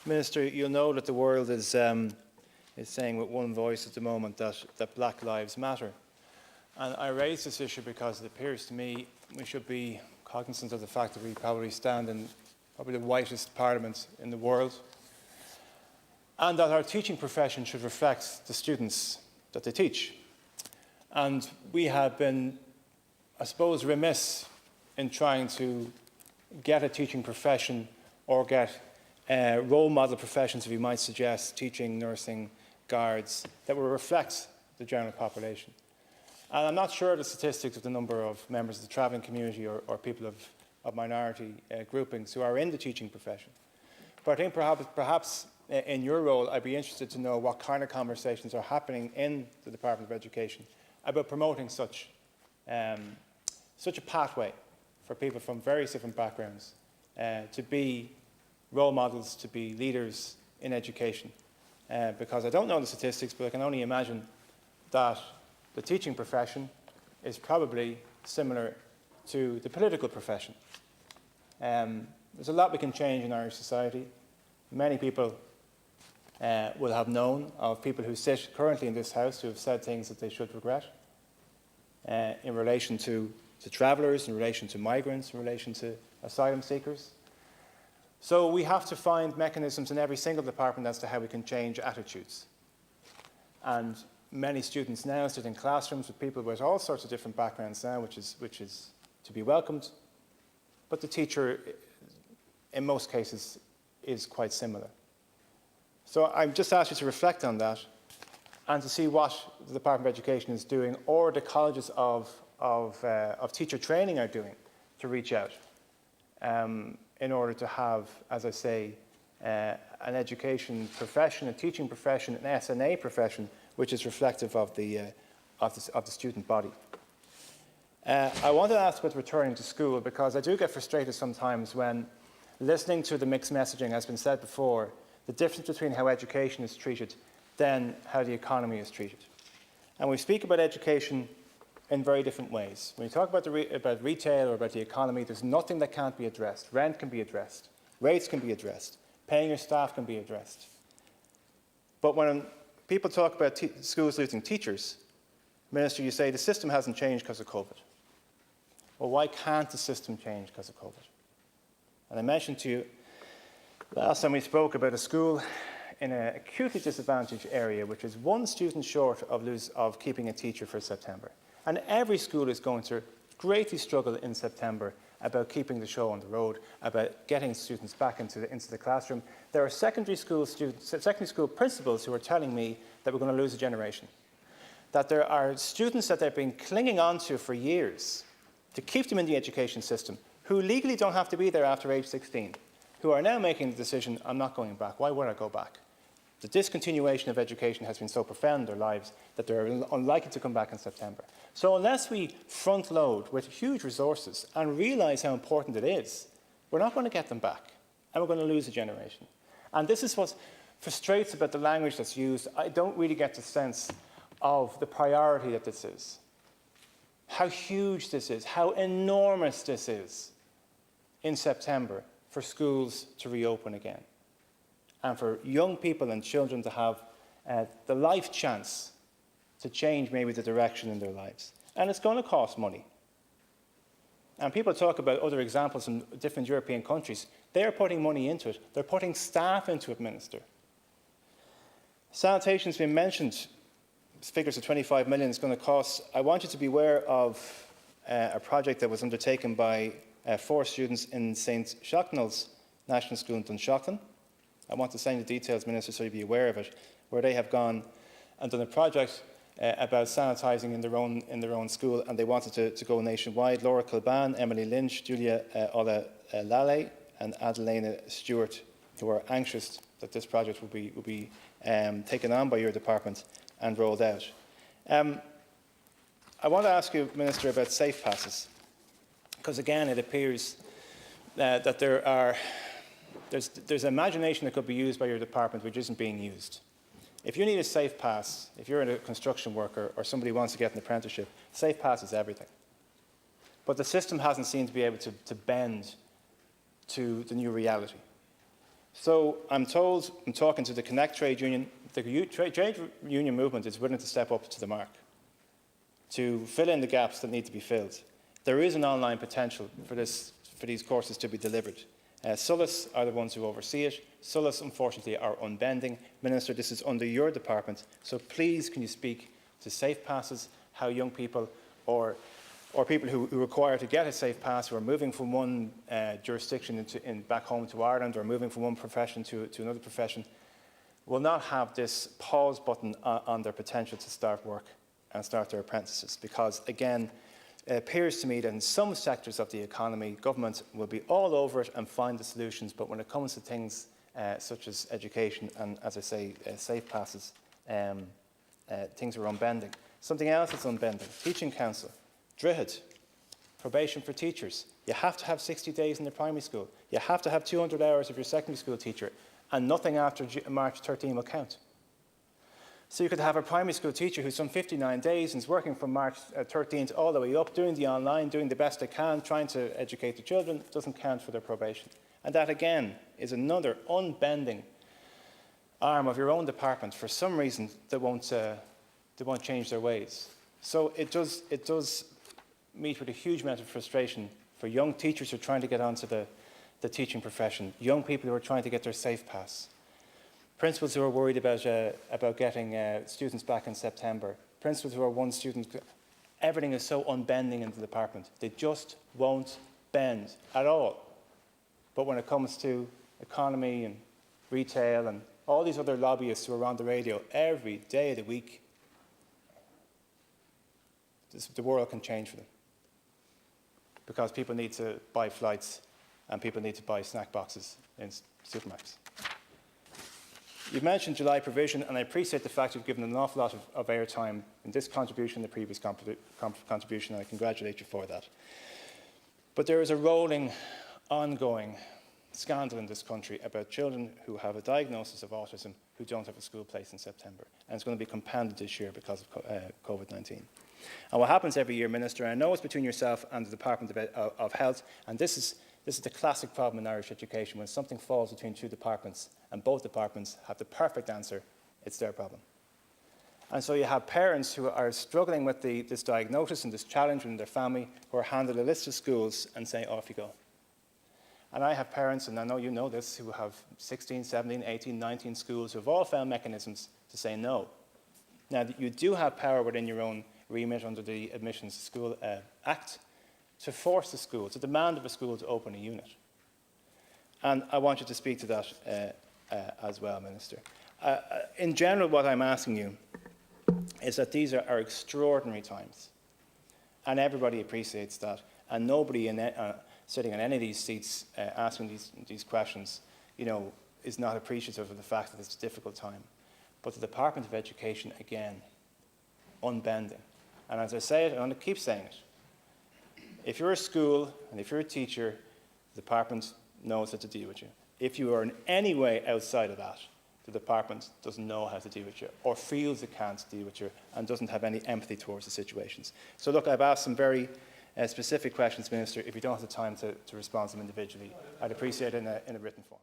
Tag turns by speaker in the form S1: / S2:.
S1: Minister, you'll know that the world is saying with one voice at the moment that Black Lives Matter. And I raise this issue because it appears to me we should be cognizant of the fact that we probably stand in probably the whitest parliament in the world, and that our teaching profession should reflect the students that they teach. And we have been, I suppose, remiss in trying to get a teaching profession or get role model professions, if you might suggest, teaching, nursing, guards, that will reflect the general population. And I'm not sure of the statistics of the number of members of the travelling community or people of minority groupings who are in the teaching profession. But I think perhaps in your role, I'd be interested to know what kind of conversations are happening in the Department of Education about promoting such a pathway for people from various different backgrounds to be role models, to be leaders in education. Because I don't know the statistics, but I can only imagine that the teaching profession is probably similar to the political profession. There's a lot we can change in Irish society. Many people will have known of people who sit currently in this House who have said things that they should regret in relation to travellers, in relation to migrants, in relation to asylum seekers. So we have to find mechanisms in every single department as to how we can change attitudes. And many students now sit in classrooms with people with all sorts of different backgrounds now, which is to be welcomed. But the teacher, in most cases, is quite similar. So I just ask you to reflect on that and to see what the Department of Education is doing, or the colleges of teacher training are doing to reach out in order to have, as I say, an education profession, a teaching profession, an SNA profession, which is reflective of the student body. I want to ask about returning to school, because I do get frustrated sometimes when listening to the mixed messaging, as has been said before, the difference between how education is treated than how the economy is treated. And we speak about education in very different ways. When you talk about, about retail or about the economy, there's nothing that can't be addressed. Rent can be addressed. Rates can be addressed. Paying your staff can be addressed. But when people talk about schools losing teachers, Minister, you say the system hasn't changed because of COVID. Well, why can't the system change because of COVID? And I mentioned to you last time we spoke about a school in an acutely disadvantaged area, which is one student short of keeping a teacher for September. And every school is going to greatly struggle in September about keeping the show on the road, about getting students back into the classroom. There are secondary school principals who are telling me that we're going to lose a generation. That there are students that they've been clinging on to for years to keep them in the education system, who legally don't have to be there after age 16, who are now making the decision, I'm not going back. Why would I go back? The discontinuation of education has been so profound in their lives that they're unlikely to come back in September. So unless we front load with huge resources and realise how important it is, we're not going to get them back, and we're going to lose a generation. And this is what frustrates about the language that's used. I don't really get the sense of the priority that this is, how huge this is, how enormous this is in September for schools to reopen again, and for young people and children to have the life chance to change maybe the direction in their lives. And it's going to cost money. And people talk about other examples in different European countries. They're putting money into it. They're putting staff into it, Minister. Sanitation's been mentioned. Figures of 25 million is going to cost. I want you to be aware of a project that was undertaken by 4 students in St. Shocknall's National School in Dunshaughlin. I want to send you the details, Minister, so you'll be aware of it, where they have gone and done a project about sanitising in their own school, and they wanted to go nationwide. Laura Kilban, Emily Lynch, Julia Ola Lale, and Adelena Stewart, who are anxious that this project will be taken on by your department and rolled out. I want to ask you, Minister, about safe passes, because again it appears that there's imagination that could be used by your department which isn't being used. If you need a safe pass, if you're a construction worker or somebody wants to get an apprenticeship, safe pass is everything. But the system hasn't seemed to be able to bend to the new reality. So I'm told, I'm talking to the Connect trade union, the trade union movement is willing to step up to the mark, to fill in the gaps that need to be filled. There is an online potential for these courses to be delivered. SULAS are the ones who oversee it. SULAS, unfortunately, are unbending. Minister, this is under your department, so please can you speak to safe passes, how young people or people who require to get a safe pass, who are moving from one jurisdiction back home to Ireland, or moving from one profession to another profession, will not have this pause button on their potential to start work and start their apprentices. Because, again, it appears to me that in some sectors of the economy, government will be all over it and find the solutions, but when it comes to things such as education and, as I say, safe passes, things are unbending. Something else that's unbending, Teaching Council, DRIHD, probation for teachers. You have to have 60 days in the primary school. You have to have 200 hours of your secondary school teacher, and nothing after March 13 will count. So you could have a primary school teacher who's done 59 days and is working from March 13th all the way up, doing the online, doing the best they can, trying to educate the children, doesn't count for their probation. And that, again, is another unbending arm of your own department. For some reason, they won't change their ways. So it does meet with a huge amount of frustration for young teachers who are trying to get onto the teaching profession, young people who are trying to get their safe pass, principals who are worried about getting students back in September, principals who are one student. Everything is so unbending in the department. They just won't bend at all. But when it comes to economy and retail and all these other lobbyists who are on the radio every day of the week, the world can change for them. Because people need to buy flights and people need to buy snack boxes in supermarkets. You've mentioned July provision, and I appreciate the fact you've given an awful lot of airtime in this contribution and the previous contribution, and I congratulate you for that. But there is a rolling, ongoing scandal in this country about children who have a diagnosis of autism who don't have a school place in September, and it's going to be compounded this year because of COVID-19. And what happens every year, Minister, and I know it's between yourself and the Department of Health, and this is the classic problem in Irish education. When something falls between two departments and both departments have the perfect answer, it's their problem. And so you have parents who are struggling with this diagnosis and this challenge in their family, who are handed a list of schools and say, off you go. And I have parents, and I know you know this, who have 16, 17, 18, 19 schools who have all found mechanisms to say no. Now, you do have power within your own remit under the Admissions School Act to force the school, to demand of a school to open a unit. And I want you to speak to that as well, Minister. In general, what I'm asking you is that these are extraordinary times, and everybody appreciates that, and nobody sitting in any of these seats asking these questions, is not appreciative of the fact that it's a difficult time. But the Department of Education, again, unbending. And as I say it, and I'm going to keep saying it, if you're a school and if you're a teacher, the department knows how to deal with you. If you are in any way outside of that, the department doesn't know how to deal with you, or feels it can't deal with you, and doesn't have any empathy towards the situations. So look, I've asked some very specific questions, Minister. If you don't have the time to respond to them individually, I'd appreciate it in a written form.